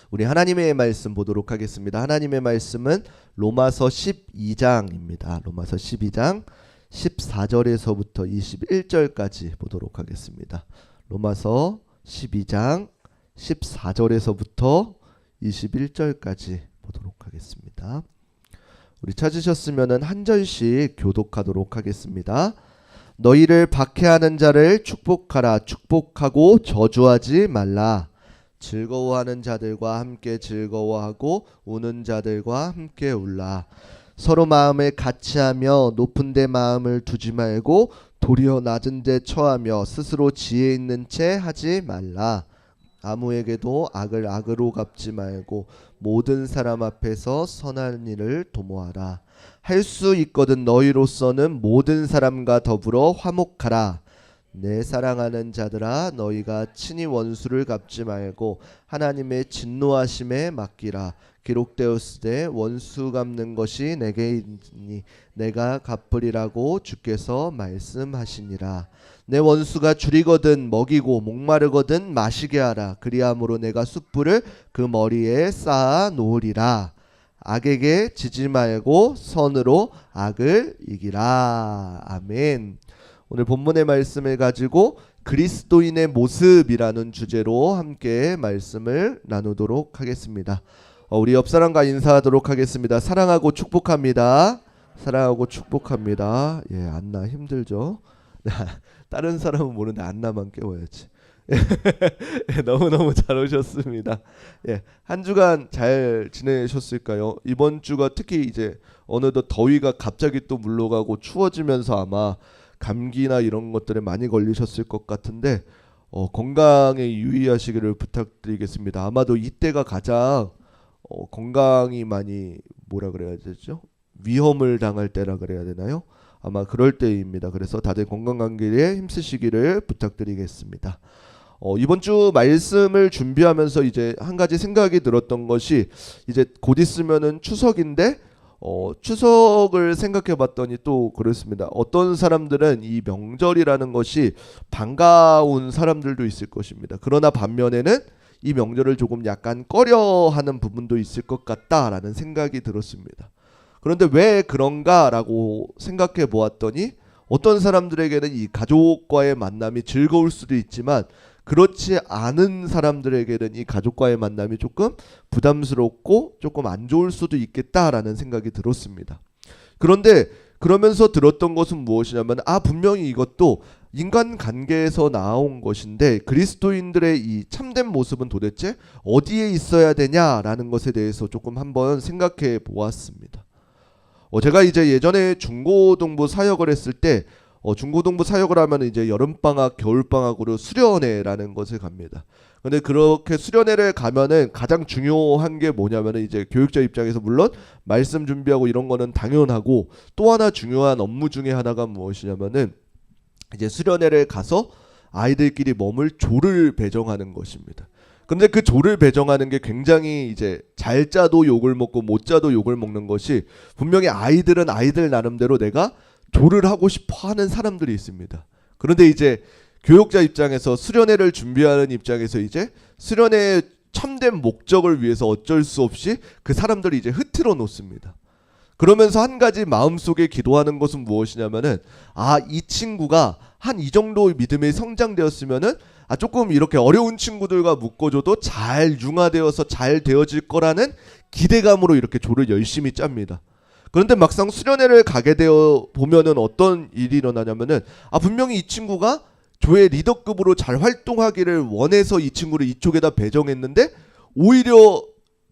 우리 하나님의 말씀 보도록 하겠습니다. 하나님의 말씀은 로마서 12장입니다. 로마서 12장 14절에서부터 21절까지 보도록 하겠습니다. 로마서 12장 14절에서부터 21절까지 보도록 하겠습니다. 우리 찾으셨으면 한 절씩 교독하도록 하겠습니다. 너희를 박해하는 자를 축복하라. 축복하고 저주하지 말라. 즐거워하는 자들과 함께 즐거워하고 우는 자들과 함께 울라. 서로 마음을 같이하며 높은 데 마음을 두지 말고 도리어 낮은 데 처하며 스스로 지혜 있는 채 하지 말라. 아무에게도 악을 악으로 갚지 말고 모든 사람 앞에서 선한 일을 도모하라. 할 수 있거든 너희로서는 모든 사람과 더불어 화목하라. 내 사랑하는 자들아, 너희가 친히 원수를 갚지 말고 하나님의 진노하심에 맡기라. 기록되었으되 원수 갚는 것이 내게 있니 내가 갚으리라고 주께서 말씀하시니라. 내 원수가 줄이거든 먹이고 목마르거든 마시게 하라. 그리함으로 내가 숯불을 그 머리에 쌓아 놓으리라. 악에게 지지 말고 선으로 악을 이기라. 아멘. 오늘 본문의 말씀을 가지고 그리스도인의 모습이라는 주제로 함께 말씀을 나누도록 하겠습니다. 우리 옆사람과 인사하도록 하겠습니다. 사랑하고 축복합니다. 사랑하고 축복합니다. 예, 안나 힘들죠? 다른 사람은 모르는데 안나만 깨워야지. 너무너무 잘 오셨습니다. 예, 한 주간 잘 지내셨을까요? 이번 주가 특히 이제 어느덧 더위가 갑자기 또 물러가고 추워지면서 아마 감기나 이런 것들에 많이 걸리셨을 것 같은데 건강에 유의하시기를 부탁드리겠습니다. 아마도 이때가 가장 건강이 많이 뭐라 그래야 되죠? 위험을 당할 때라 그래야 되나요? 아마 그럴 때입니다. 그래서 다들 건강관리에 힘쓰시기를 부탁드리겠습니다. 이번 주 말씀을 준비하면서 이제 한 가지 생각이 들었던 것이 이제 곧 있으면은 추석인데 추석을 생각해 봤더니 또 그렇습니다. 어떤 사람들은 이 명절이라는 것이 반가운 사람들도 있을 것입니다. 그러나 반면에는 이 명절을 조금 약간 꺼려하는 부분도 있을 것 같다라는 생각이 들었습니다. 그런데 왜 그런가라고 생각해 보았더니 어떤 사람들에게는 이 가족과의 만남이 즐거울 수도 있지만 그렇지 않은 사람들에게는 이 가족과의 만남이 조금 부담스럽고 조금 안 좋을 수도 있겠다라는 생각이 들었습니다. 그런데 그러면서 들었던 것은 무엇이냐면 분명히 이것도 인간관계에서 나온 것인데 그리스도인들의 이 참된 모습은 도대체 어디에 있어야 되냐라는 것에 대해서 조금 한번 생각해 보았습니다. 제가 이제 예전에 중고등부 사역을 했을 때 중고등부 사역을 하면 이제 여름방학, 겨울방학으로 수련회라는 것을 갑니다. 근데 그렇게 수련회를 가면은 가장 중요한 게 뭐냐면은 이제 교육자 입장에서 물론 말씀 준비하고 이런 거는 당연하고 또 하나 중요한 업무 중에 하나가 무엇이냐면은 이제 수련회를 가서 아이들끼리 머물 조를 배정하는 것입니다. 근데 그 조를 배정하는 게 굉장히 이제 잘 짜도 욕을 먹고 못 짜도 욕을 먹는 것이 분명히 아이들은 아이들 나름대로 내가 조를 하고 싶어 하는 사람들이 있습니다. 그런데 이제 교육자 입장에서 수련회를 준비하는 입장에서 이제 수련회의 참된 목적을 위해서 어쩔 수 없이 그 사람들이 이제 흐트러 놓습니다. 그러면서 한 가지 마음속에 기도하는 것은 무엇이냐면은 이 친구가 한 이 정도 믿음이 성장되었으면은 조금 이렇게 어려운 친구들과 묶어줘도 잘 융화되어서 잘 되어질 거라는 기대감으로 이렇게 조를 열심히 짭니다. 그런데 막상 수련회를 가게 되어 보면은 어떤 일이 일어나냐면은 분명히 이 친구가 조의 리더급으로 잘 활동하기를 원해서 이 친구를 이쪽에다 배정했는데 오히려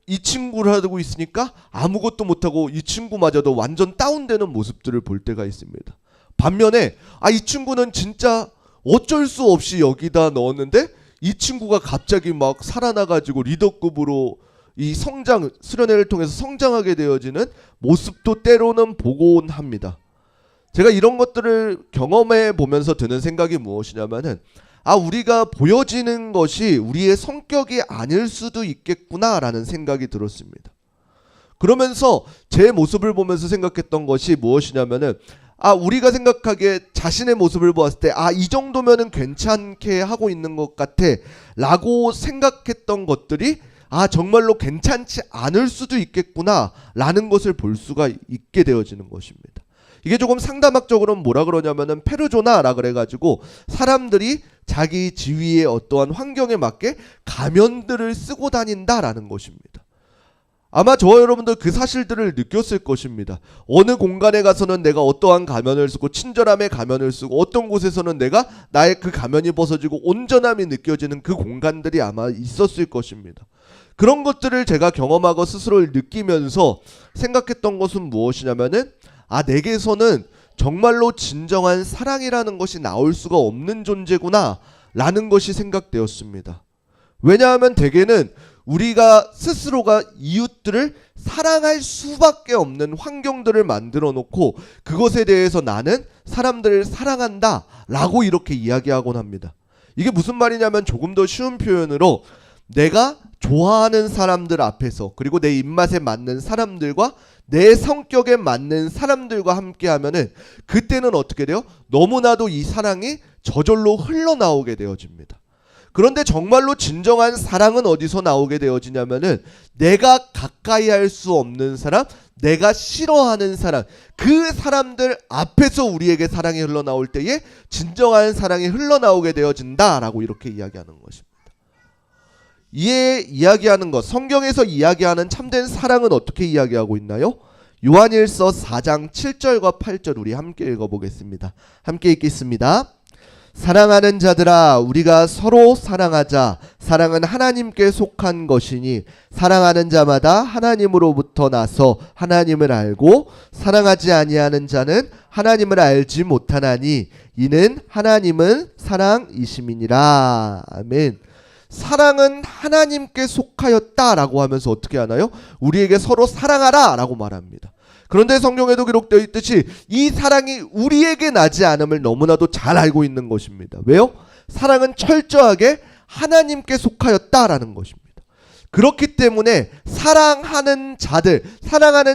이 친구를 하고 있으니까 아무것도 못하고 이 친구마저도 완전 다운되는 모습들을 볼 때가 있습니다. 반면에 이 친구는 진짜 어쩔 수 없이 여기다 넣었는데 이 친구가 갑자기 막 살아나가지고 리더급으로 이 수련회를 통해서 성장하게 되어지는 모습도 때로는 보곤 합니다. 제가 이런 것들을 경험해 보면서 드는 생각이 무엇이냐면은 우리가 보여지는 것이 우리의 성격이 아닐 수도 있겠구나라는 생각이 들었습니다. 그러면서 제 모습을 보면서 생각했던 것이 무엇이냐면은 우리가 생각하기에 자신의 모습을 보았을 때 이 정도면은 괜찮게 하고 있는 것 같아 라고 생각했던 것들이 아, 정말로 괜찮지 않을 수도 있겠구나 라는 것을 볼 수가 있게 되어지는 것입니다. 이게 조금 상담학적으로는 뭐라 그러냐면은 페르조나라 그래가지고 사람들이 자기 지위의 어떠한 환경에 맞게 가면들을 쓰고 다닌다라는 것입니다. 아마 저와 여러분들 그 사실들을 느꼈을 것입니다. 어느 공간에 가서는 내가 어떠한 가면을 쓰고 친절함의 가면을 쓰고 어떤 곳에서는 내가 나의 그 가면이 벗어지고 온전함이 느껴지는 그 공간들이 아마 있었을 것입니다. 그런 것들을 제가 경험하고 스스로를 느끼면서 생각했던 것은 무엇이냐면은 아, 내게서는 정말로 진정한 사랑이라는 것이 나올 수가 없는 존재구나 라는 것이 생각되었습니다. 왜냐하면 대개는 우리가 스스로가 이웃들을 사랑할 수밖에 없는 환경들을 만들어 놓고 그것에 대해서 나는 사람들을 사랑한다 라고 이렇게 이야기하곤 합니다. 이게 무슨 말이냐면 조금 더 쉬운 표현으로 내가 좋아하는 사람들 앞에서 그리고 내 입맛에 맞는 사람들과 내 성격에 맞는 사람들과 함께 하면은 그때는 어떻게 돼요? 너무나도 이 사랑이 저절로 흘러나오게 되어집니다. 그런데 정말로 진정한 사랑은 어디서 나오게 되어지냐면은 내가 가까이 할 수 없는 사람, 내가 싫어하는 사람, 그 사람들 앞에서 우리에게 사랑이 흘러나올 때에 진정한 사랑이 흘러나오게 되어진다라고 이렇게 이야기하는 것입니다. 이에 이야기하는 것, 성경에서 이야기하는 참된 사랑은 어떻게 이야기하고 있나요? 요한일서 4장 7절과 8절 우리 함께 읽어보겠습니다. 함께 읽겠습니다. 사랑하는 자들아, 우리가 서로 사랑하자. 사랑은 하나님께 속한 것이니 사랑하는 자마다 하나님으로부터 나서 하나님을 알고 사랑하지 아니하는 자는 하나님을 알지 못하나니 이는 하나님은 사랑이심이니라. 아멘. 사랑은 하나님께 속하였다라고 하면서 어떻게 하나요? 우리에게 서로 사랑하라 라고 말합니다. 그런데 성경에도 기록되어 있듯이 이 사랑이 우리에게 나지 않음을 너무나도 잘 알고 있는 것입니다. 왜요? 사랑은 철저하게 하나님께 속하였다라는 것입니다. 그렇기 때문에 사랑하는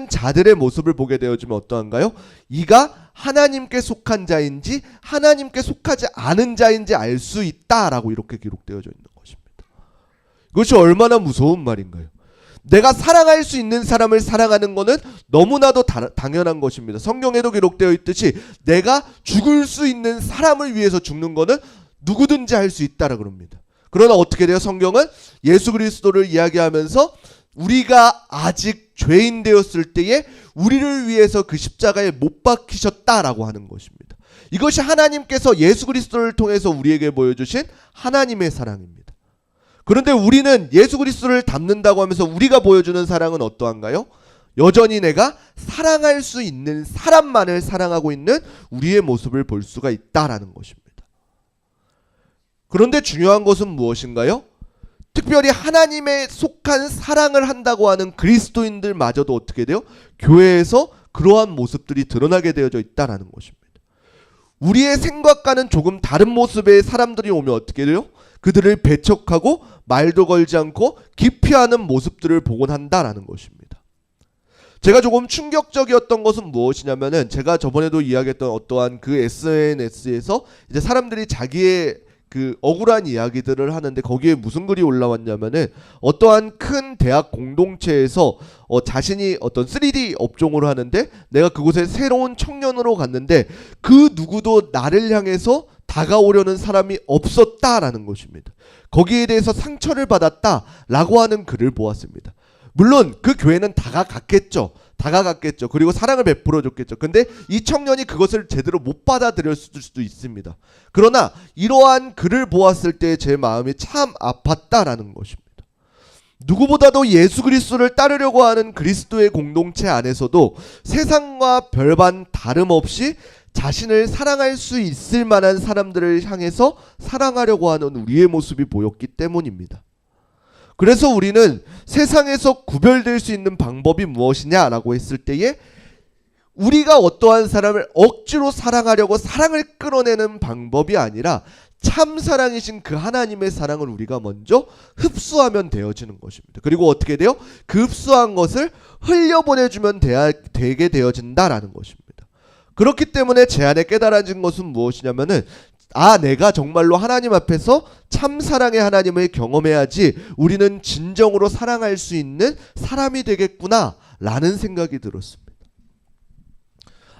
자들의 모습을 보게 되어지면 어떠한가요? 이가 하나님께 속한 자인지 하나님께 속하지 않은 자인지 알 수 있다라고 이렇게 기록되어져 있는 것입니다. 이것이 얼마나 무서운 말인가요? 내가 사랑할 수 있는 사람을 사랑하는 것은 너무나도 당연한 것입니다. 성경에도 기록되어 있듯이 내가 죽을 수 있는 사람을 위해서 죽는 것은 누구든지 할 수 있다라고 합니다. 그러나 어떻게 돼요? 성경은 예수 그리스도를 이야기하면서 우리가 아직 죄인 되었을 때에 우리를 위해서 그 십자가에 못 박히셨다라고 하는 것입니다. 이것이 하나님께서 예수 그리스도를 통해서 우리에게 보여주신 하나님의 사랑입니다. 그런데 우리는 예수 그리스도를 닮는다고 하면서 우리가 보여주는 사랑은 어떠한가요? 여전히 내가 사랑할 수 있는 사람만을 사랑하고 있는 우리의 모습을 볼 수가 있다라는 것입니다. 그런데 중요한 것은 무엇인가요? 특별히 하나님에 속한 사랑을 한다고 하는 그리스도인들마저도 어떻게 돼요? 교회에서 그러한 모습들이 드러나게 되어져 있다라는 것입니다. 우리의 생각과는 조금 다른 모습의 사람들이 오면 어떻게 돼요? 그들을 배척하고 말도 걸지 않고 기피하는 모습들을 보곤 한다라는 것입니다. 제가 조금 충격적이었던 것은 무엇이냐면은 제가 저번에도 이야기했던 어떠한 그 SNS에서 이제 사람들이 자기의 그 억울한 이야기들을 하는데 거기에 무슨 글이 올라왔냐면은 어떠한 큰 대학 공동체에서 자신이 어떤 3D 업종을 하는데 내가 그곳에 새로운 청년으로 갔는데 그 누구도 나를 향해서 다가오려는 사람이 없었다라는 것입니다. 거기에 대해서 상처를 받았다라고 하는 글을 보았습니다. 물론 그 교회는 다가갔겠죠. 그리고 사랑을 베풀어 줬겠죠. 근데 이 청년이 그것을 제대로 못 받아들였을 수도 있습니다. 그러나 이러한 글을 보았을 때 제 마음이 참 아팠다라는 것입니다. 누구보다도 예수 그리스도를 따르려고 하는 그리스도의 공동체 안에서도 세상과 별반 다름없이 자신을 사랑할 수 있을 만한 사람들을 향해서 사랑하려고 하는 우리의 모습이 보였기 때문입니다. 그래서 우리는 세상에서 구별될 수 있는 방법이 무엇이냐라고 했을 때에 우리가 어떠한 사람을 억지로 사랑하려고 사랑을 끌어내는 방법이 아니라 참 사랑이신 그 하나님의 사랑을 우리가 먼저 흡수하면 되어지는 것입니다. 그리고 어떻게 돼요? 그 흡수한 것을 흘려보내주면 되게 되어진다라는 것입니다. 그렇기 때문에 제 안에 깨달아진 것은 무엇이냐면은 내가 정말로 하나님 앞에서 참 사랑의 하나님을 경험해야지 우리는 진정으로 사랑할 수 있는 사람이 되겠구나 라는 생각이 들었습니다.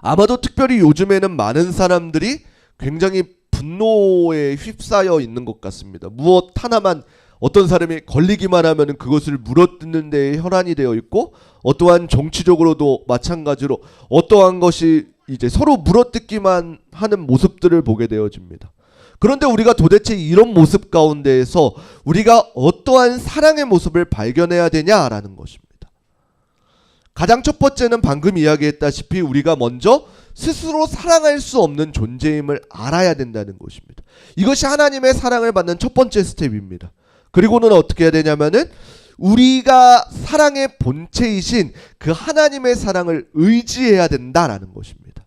아마도 특별히 요즘에는 많은 사람들이 굉장히 분노에 휩싸여 있는 것 같습니다. 무엇 하나만 어떤 사람이 걸리기만 하면 그것을 물어뜯는 데에 혈안이 되어 있고, 어떠한 정치적으로도 마찬가지로 어떠한 것이 이제 서로 물어뜯기만 하는 모습들을 보게 되어집니다. 그런데 우리가 도대체 이런 모습 가운데에서 우리가 어떠한 사랑의 모습을 발견해야 되냐라는 것입니다. 가장 첫 번째는 방금 이야기했다시피 우리가 먼저 스스로 사랑할 수 없는 존재임을 알아야 된다는 것입니다. 이것이 하나님의 사랑을 받는 첫 번째 스텝입니다. 그리고는 어떻게 해야 되냐면은 우리가 사랑의 본체이신 그 하나님의 사랑을 의지해야 된다라는 것입니다.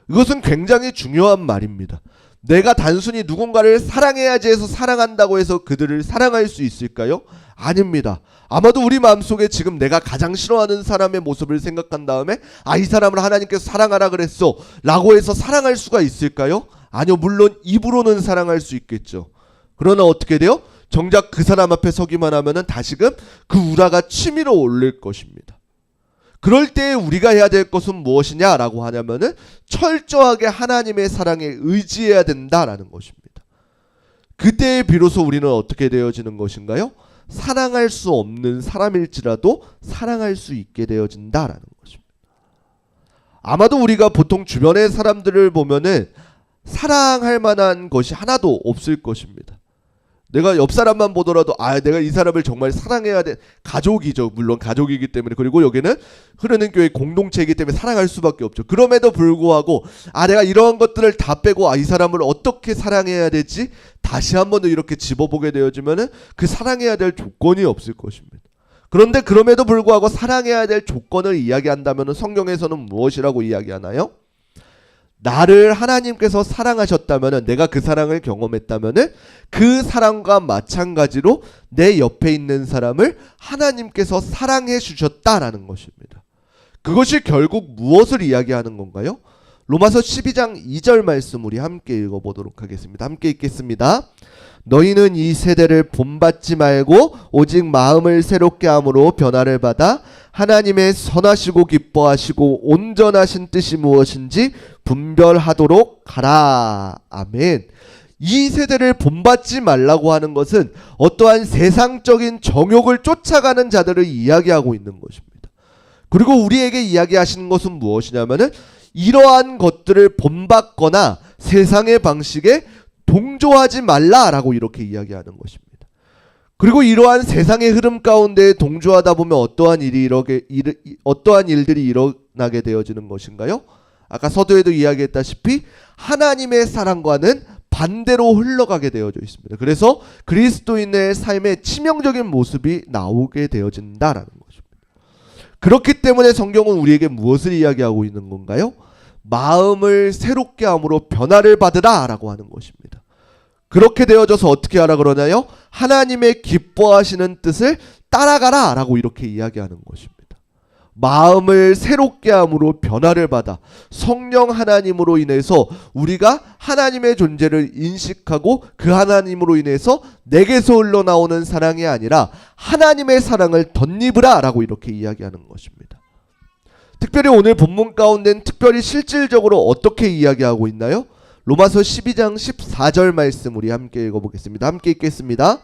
이것은 굉장히 중요한 말입니다. 내가 단순히 누군가를 사랑해야지 해서 사랑한다고 해서 그들을 사랑할 수 있을까요? 아닙니다. 아마도 우리 마음속에 지금 내가 가장 싫어하는 사람의 모습을 생각한 다음에 이 사람을 하나님께서 사랑하라 그랬어 라고 해서 사랑할 수가 있을까요? 아니요. 물론 입으로는 사랑할 수 있겠죠. 그러나 어떻게 돼요? 정작 그 사람 앞에 서기만 하면은 다시금 그 우라가 치밀어 오를 것입니다. 그럴 때 우리가 해야 될 것은 무엇이냐라고 하냐면은 철저하게 하나님의 사랑에 의지해야 된다라는 것입니다. 그때 비로소 우리는 어떻게 되어지는 것인가요? 사랑할 수 없는 사람일지라도 사랑할 수 있게 되어진다라는 것입니다. 아마도 우리가 보통 주변의 사람들을 보면은 사랑할 만한 것이 하나도 없을 것입니다. 내가 옆 사람만 보더라도 내가 이 사람을 정말 사랑해야 돼. 가족이죠. 물론 가족이기 때문에. 그리고 여기는 흐르는 교회 공동체이기 때문에 사랑할 수밖에 없죠. 그럼에도 불구하고 내가 이러한 것들을 다 빼고 이 사람을 어떻게 사랑해야 되지? 다시 한번 이렇게 집어보게 되어지면은 그 사랑해야 될 조건이 없을 것입니다. 그런데 그럼에도 불구하고 사랑해야 될 조건을 이야기한다면 성경에서는 무엇이라고 이야기하나요? 나를 하나님께서 사랑하셨다면, 내가 그 사랑을 경험했다면 그 사랑과 마찬가지로 내 옆에 있는 사람을 하나님께서 사랑해 주셨다라는 것입니다. 그것이 결국 무엇을 이야기하는 건가요? 로마서 12장 2절 말씀 우리 함께 읽어보도록 하겠습니다. 함께 읽겠습니다. 너희는 이 세대를 본받지 말고 오직 마음을 새롭게 함으로 변화를 받아 하나님의 선하시고 기뻐하시고 온전하신 뜻이 무엇인지 분별하도록 하라. 아멘. 이 세대를 본받지 말라고 하는 것은 어떠한 세상적인 정욕을 쫓아가는 자들을 이야기하고 있는 것입니다. 그리고 우리에게 이야기하시는 것은 무엇이냐면은 이러한 것들을 본받거나 세상의 방식에 동조하지 말라라고 이렇게 이야기하는 것입니다. 그리고 이러한 세상의 흐름 가운데 동조하다 보면 어떠한 일들이 일어나게 되어지는 것인가요? 아까 서두에도 이야기했다시피 하나님의 사랑과는 반대로 흘러가게 되어져 있습니다. 그래서 그리스도인의 삶에 치명적인 모습이 나오게 되어진다라는 것입니다. 그렇기 때문에 성경은 우리에게 무엇을 이야기하고 있는 건가요? 마음을 새롭게 함으로 변화를 받으라 라고 하는 것입니다. 그렇게 되어져서 어떻게 하라 그러나요? 하나님의 기뻐하시는 뜻을 따라가라 라고 이렇게 이야기하는 것입니다. 마음을 새롭게 함으로 변화를 받아 성령 하나님으로 인해서 우리가 하나님의 존재를 인식하고 그 하나님으로 인해서 내게서 흘러나오는 사랑이 아니라 하나님의 사랑을 덧입으라 라고 이렇게 이야기하는 것입니다. 특별히 오늘 본문 가운데는 특별히 실질적으로 어떻게 이야기하고 있나요? 로마서 12장 14절 말씀 우리 함께 읽어보겠습니다. 함께 읽겠습니다.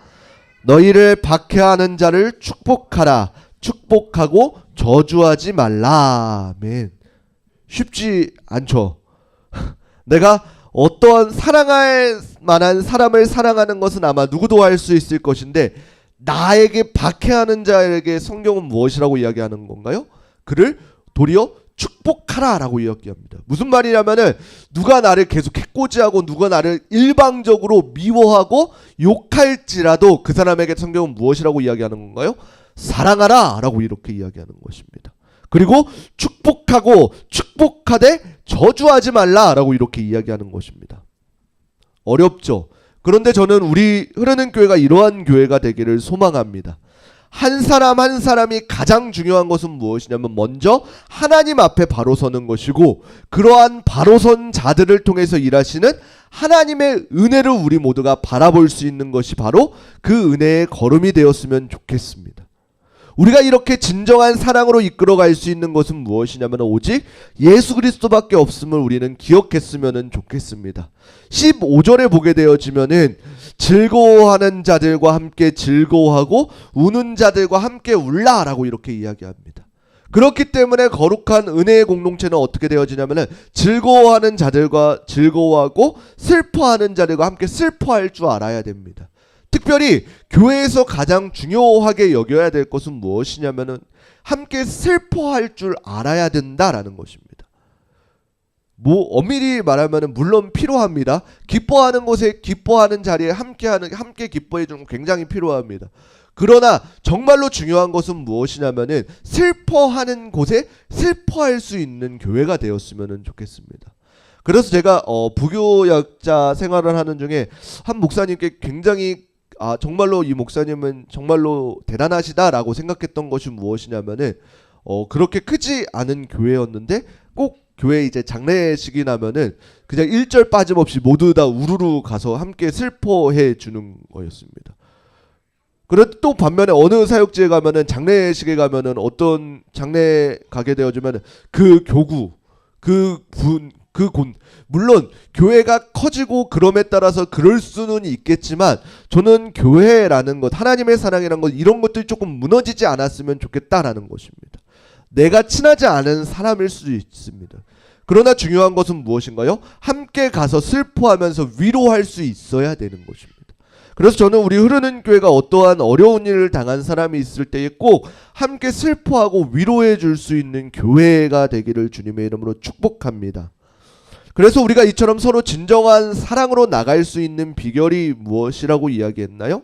너희를 박해하는 자를 축복하라. 축복하고 저주하지 말라. 아멘. 쉽지 않죠. 내가 어떠한 사랑할 만한 사람을 사랑하는 것은 아마 누구도 할 수 있을 것인데 나에게 박해하는 자에게 성경은 무엇이라고 이야기하는 건가요? 그를 도리어 축복하라 라고 이야기합니다. 무슨 말이냐면은 누가 나를 계속 해코지하고 누가 나를 일방적으로 미워하고 욕할지라도 그 사람에게 성경은 무엇이라고 이야기하는 건가요? 사랑하라 라고 이렇게 이야기하는 것입니다. 그리고 축복하고 축복하되 저주하지 말라 라고 이렇게 이야기하는 것입니다. 어렵죠. 그런데 저는 우리 흐르는 교회가 이러한 교회가 되기를 소망합니다. 한 사람 한 사람이 가장 중요한 것은 무엇이냐면 먼저 하나님 앞에 바로 서는 것이고, 그러한 바로 선 자들을 통해서 일하시는 하나님의 은혜를 우리 모두가 바라볼 수 있는 것이 바로 그 은혜의 걸음이 되었으면 좋겠습니다. 우리가 이렇게 진정한 사랑으로 이끌어갈 수 있는 것은 무엇이냐면 오직 예수 그리스도밖에 없음을 우리는 기억했으면 좋겠습니다. 15절에 보게 되어지면은 즐거워하는 자들과 함께 즐거워하고 우는 자들과 함께 울라라고 이렇게 이야기합니다. 그렇기 때문에 거룩한 은혜의 공동체는 어떻게 되어지냐면은 즐거워하는 자들과 즐거워하고 슬퍼하는 자들과 함께 슬퍼할 줄 알아야 됩니다. 특별히 교회에서 가장 중요하게 여겨야 될 것은 무엇이냐면은 함께 슬퍼할 줄 알아야 된다라는 것입니다. 엄밀히 말하면은 물론 필요합니다. 기뻐하는 곳에 기뻐하는 자리에 함께 기뻐해 주는 굉장히 필요합니다. 그러나 정말로 중요한 것은 무엇이냐면은 슬퍼하는 곳에 슬퍼할 수 있는 교회가 되었으면 좋겠습니다. 그래서 제가 부교역자 생활을 하는 중에 한 목사님께 굉장히 정말로 이 목사님은 정말로 대단하시다라고 생각했던 것이 무엇이냐면은 그렇게 크지 않은 교회였는데 꼭 교회 이제 장례식이 나면은 그냥 1절 빠짐없이 모두 다 우르르 가서 함께 슬퍼해 주는 거였습니다. 그런데 또 반면에 어느 사역지에 가면은 장례식에 가면은 어떤 장례 가게 되어지면 그 교구 물론 교회가 커지고 그럼에 따라서 그럴 수는 있겠지만 저는 교회라는 것, 하나님의 사랑이라는 것, 이런 것들이 조금 무너지지 않았으면 좋겠다라는 것입니다. 내가 친하지 않은 사람일 수도 있습니다. 그러나 중요한 것은 무엇인가요? 함께 가서 슬퍼하면서 위로할 수 있어야 되는 것입니다. 그래서 저는 우리 흐르는 교회가 어떠한 어려운 일을 당한 사람이 있을 때에 꼭 함께 슬퍼하고 위로해 줄 수 있는 교회가 되기를 주님의 이름으로 축복합니다. 그래서 우리가 이처럼 서로 진정한 사랑으로 나갈 수 있는 비결이 무엇이라고 이야기했나요?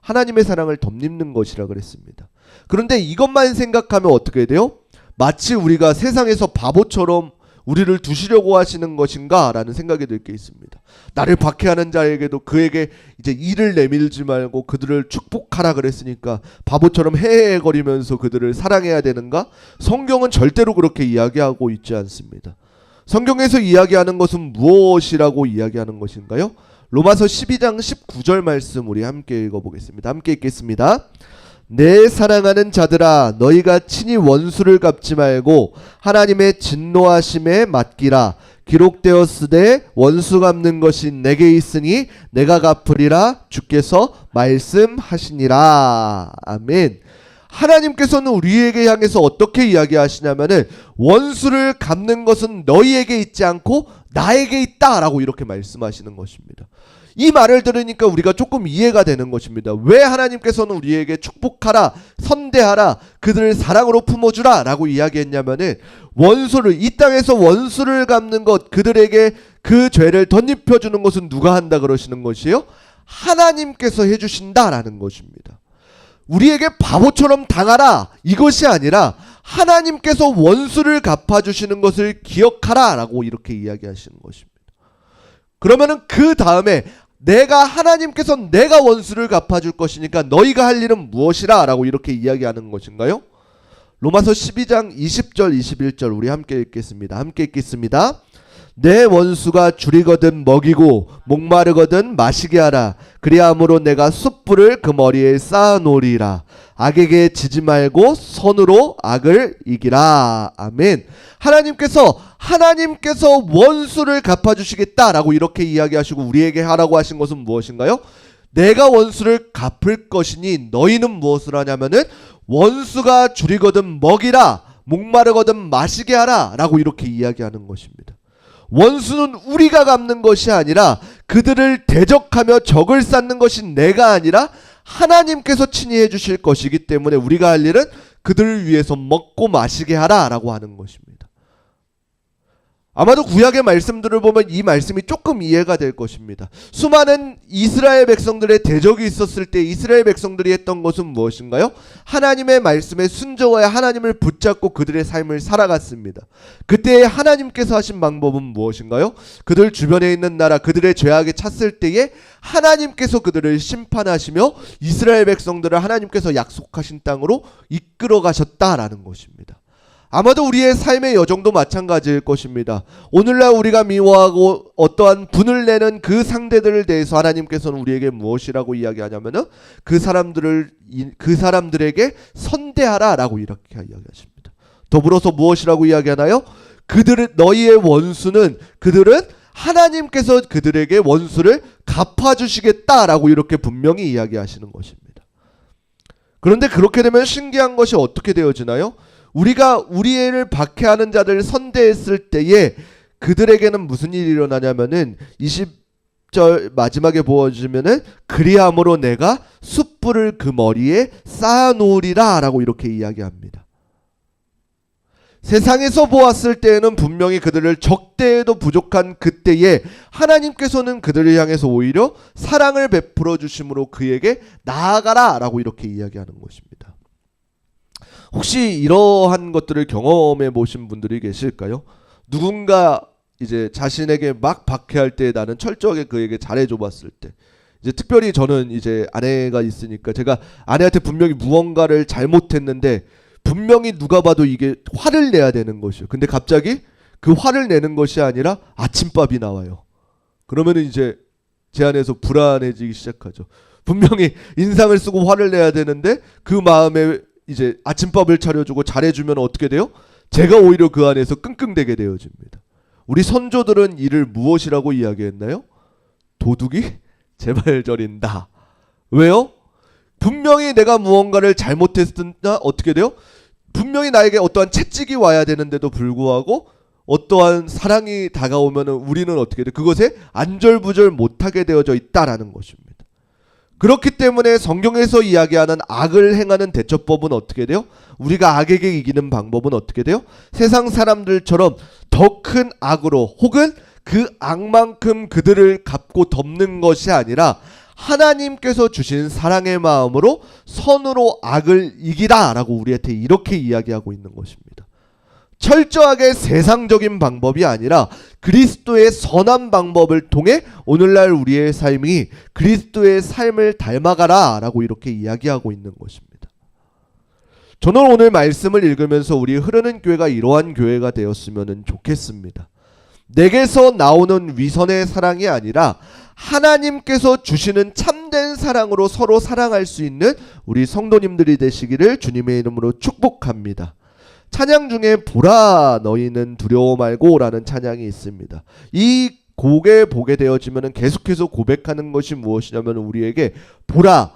하나님의 사랑을 덧입는 것이라 그랬습니다. 그런데 이것만 생각하면 어떻게 돼요? 마치 우리가 세상에서 바보처럼 우리를 두시려고 하시는 것인가 라는 생각이 들 게 있습니다. 나를 박해하는 자에게도 그에게 이제 이를 내밀지 말고 그들을 축복하라 그랬으니까 바보처럼 헤헤거리면서 그들을 사랑해야 되는가? 성경은 절대로 그렇게 이야기하고 있지 않습니다. 성경에서 이야기하는 것은 무엇이라고 이야기하는 것인가요? 로마서 12장 19절 말씀 우리 함께 읽어보겠습니다. 함께 읽겠습니다. 내 사랑하는 자들아, 너희가 친히 원수를 갚지 말고 하나님의 진노하심에 맡기라. 기록되었으되 원수 갚는 것이 내게 있으니 내가 갚으리라. 주께서 말씀하시니라. 아멘. 하나님께서는 우리에게 향해서 어떻게 이야기하시냐면은 원수를 갚는 것은 너희에게 있지 않고 나에게 있다라고 이렇게 말씀하시는 것입니다. 이 말을 들으니까 우리가 조금 이해가 되는 것입니다. 왜 하나님께서는 우리에게 축복하라, 선대하라, 그들을 사랑으로 품어주라 라고 이야기했냐면은 원수를, 이 땅에서 원수를 갚는 것, 그들에게 그 죄를 덧입혀주는 것은 누가 한다 그러시는 것이에요? 하나님께서 해주신다라는 것입니다. 우리에게 바보처럼 당하라 이것이 아니라 하나님께서 원수를 갚아주시는 것을 기억하라 라고 이렇게 이야기하시는 것입니다. 그러면은 그 다음에 하나님께서 내가 원수를 갚아줄 것이니까 너희가 할 일은 무엇이라 라고 이렇게 이야기하는 것인가요? 로마서 12장 20절 21절 우리 함께 읽겠습니다. 함께 읽겠습니다. 내 원수가 줄이거든 먹이고 목마르거든 마시게 하라. 그리함으로 내가 숯불을 그 머리에 쌓아놓으리라. 악에게 지지 말고 선으로 악을 이기라. 아멘. 하나님께서 원수를 갚아주시겠다라고 이렇게 이야기하시고 우리에게 하라고 하신 것은 무엇인가요? 내가 원수를 갚을 것이니 너희는 무엇을 하냐면은 원수가 줄이거든 먹이라, 목마르거든 마시게 하라 라고 이렇게 이야기하는 것입니다. 원수는 우리가 갚는 것이 아니라 그들을 대적하며 적을 쌓는 것이 내가 아니라 하나님께서 친히 해주실 것이기 때문에 우리가 할 일은 그들을 위해서 먹고 마시게 하라 라고 하는 것입니다. 아마도 구약의 말씀들을 보면 이 말씀이 조금 이해가 될 것입니다. 수많은 이스라엘 백성들의 대적이 있었을 때 이스라엘 백성들이 했던 것은 무엇인가요? 하나님의 말씀에 순종하여 하나님을 붙잡고 그들의 삶을 살아갔습니다. 그때 하나님께서 하신 방법은 무엇인가요? 그들 주변에 있는 나라, 그들의 죄악에 찼을 때에 하나님께서 그들을 심판하시며 이스라엘 백성들을 하나님께서 약속하신 땅으로 이끌어 가셨다라는 것입니다. 아마도 우리의 삶의 여정도 마찬가지일 것입니다. 오늘날 우리가 미워하고 어떠한 분을 내는 그 상대들을 대해서 하나님께서는 우리에게 무엇이라고 이야기하냐면은 그 사람들에게 선대하라라고 이렇게 이야기하십니다. 더불어서 무엇이라고 이야기하나요? 너희의 원수는 그들은 하나님께서 그들에게 원수를 갚아주시겠다라고 이렇게 분명히 이야기하시는 것입니다. 그런데 그렇게 되면 신기한 것이 어떻게 되어지나요? 우리가 우리를 박해하는 자들을 선대했을 때에 그들에게는 무슨 일이 일어나냐면은 20절 마지막에 보여주면은 그리함으로 내가 숯불을 그 머리에 쌓아놓으리라 라고 이렇게 이야기합니다. 세상에서 보았을 때에는 분명히 그들을 적대에도 부족한 그때에 하나님께서는 그들을 향해서 오히려 사랑을 베풀어 주심으로 그에게 나아가라 라고 이렇게 이야기하는 것입니다. 혹시 이러한 것들을 경험해 보신 분들이 계실까요? 누군가 이제 자신에게 막 박해할 때 나는 철저하게 그에게 잘해줘 봤을 때, 이제 특별히 저는 이제 아내가 있으니까 제가 아내한테 분명히 무언가를 잘못했는데 분명히 누가 봐도 이게 화를 내야 되는 것이요. 근데 갑자기 그 화를 내는 것이 아니라 아침밥이 나와요. 그러면은 이제 제 안에서 불안해지기 시작하죠. 분명히 인상을 쓰고 화를 내야 되는데 그 마음에 이제 아침밥을 차려주고 잘해주면 어떻게 돼요? 제가 오히려 그 안에서 끙끙대게 되어집니다. 우리 선조들은 이를 무엇이라고 이야기했나요? 도둑이 제발 저린다. 왜요? 분명히 내가 무언가를 잘못했으나 어떻게 돼요? 분명히 나에게 어떠한 채찍이 와야 되는데도 불구하고 어떠한 사랑이 다가오면 우리는 어떻게 돼요? 그것에 안절부절 못하게 되어져 있다라는 것입니다. 그렇기 때문에 성경에서 이야기하는 악을 행하는 대처법은 어떻게 돼요? 우리가 악에게 이기는 방법은 어떻게 돼요? 세상 사람들처럼 더 큰 악으로 혹은 그 악만큼 그들을 갚고 덮는 것이 아니라 하나님께서 주신 사랑의 마음으로 선으로 악을 이기라 라고 우리한테 이렇게 이야기하고 있는 것입니다. 철저하게 세상적인 방법이 아니라 그리스도의 선한 방법을 통해 오늘날 우리의 삶이 그리스도의 삶을 닮아가라 라고 이렇게 이야기하고 있는 것입니다. 저는 오늘 말씀을 읽으면서 우리 흐르는 교회가 이러한 교회가 되었으면 좋겠습니다. 내게서 나오는 위선의 사랑이 아니라 하나님께서 주시는 참된 사랑으로 서로 사랑할 수 있는 우리 성도님들이 되시기를 주님의 이름으로 축복합니다. 찬양 중에 보라 너희는 두려워 말고 라는 찬양이 있습니다. 이 곡에 보게 되어지면 계속해서 고백하는 것이 무엇이냐면 우리에게 보라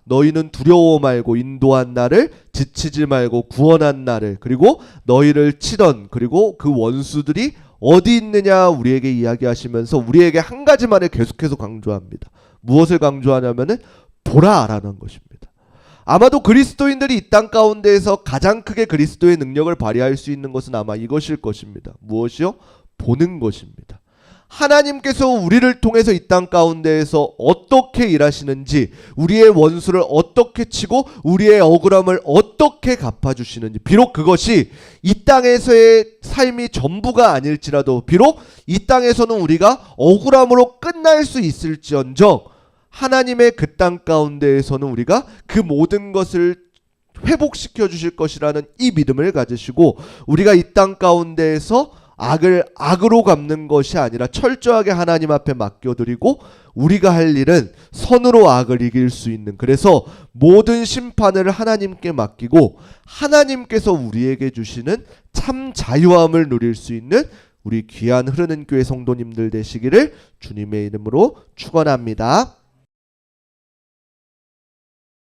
너희는 두려워 말고 인도한 나를, 지치지 말고 구원한 나를, 그리고 너희를 치던 그리고 그 원수들이 어디 있느냐 우리에게 이야기하시면서 우리에게 한 가지만을 계속해서 강조합니다. 무엇을 강조하냐면은 보라라는 것입니다. 아마도 그리스도인들이 이 땅 가운데에서 가장 크게 그리스도의 능력을 발휘할 수 있는 것은 아마 이것일 것입니다. 무엇이요? 보는 것입니다. 하나님께서 우리를 통해서 이 땅 가운데에서 어떻게 일하시는지, 우리의 원수를 어떻게 치고 우리의 억울함을 어떻게 갚아주시는지, 비록 그것이 이 땅에서의 삶이 전부가 아닐지라도, 비록 이 땅에서는 우리가 억울함으로 끝날 수 있을지언정 하나님의 그 땅 가운데에서는 우리가 그 모든 것을 회복시켜 주실 것이라는 이 믿음을 가지시고, 우리가 이 땅 가운데에서 악을 악으로 갚는 것이 아니라 철저하게 하나님 앞에 맡겨드리고 우리가 할 일은 선으로 악을 이길 수 있는, 그래서 모든 심판을 하나님께 맡기고 하나님께서 우리에게 주시는 참 자유함을 누릴 수 있는 우리 귀한 흐르는 교회 성도님들 되시기를 주님의 이름으로 축원합니다.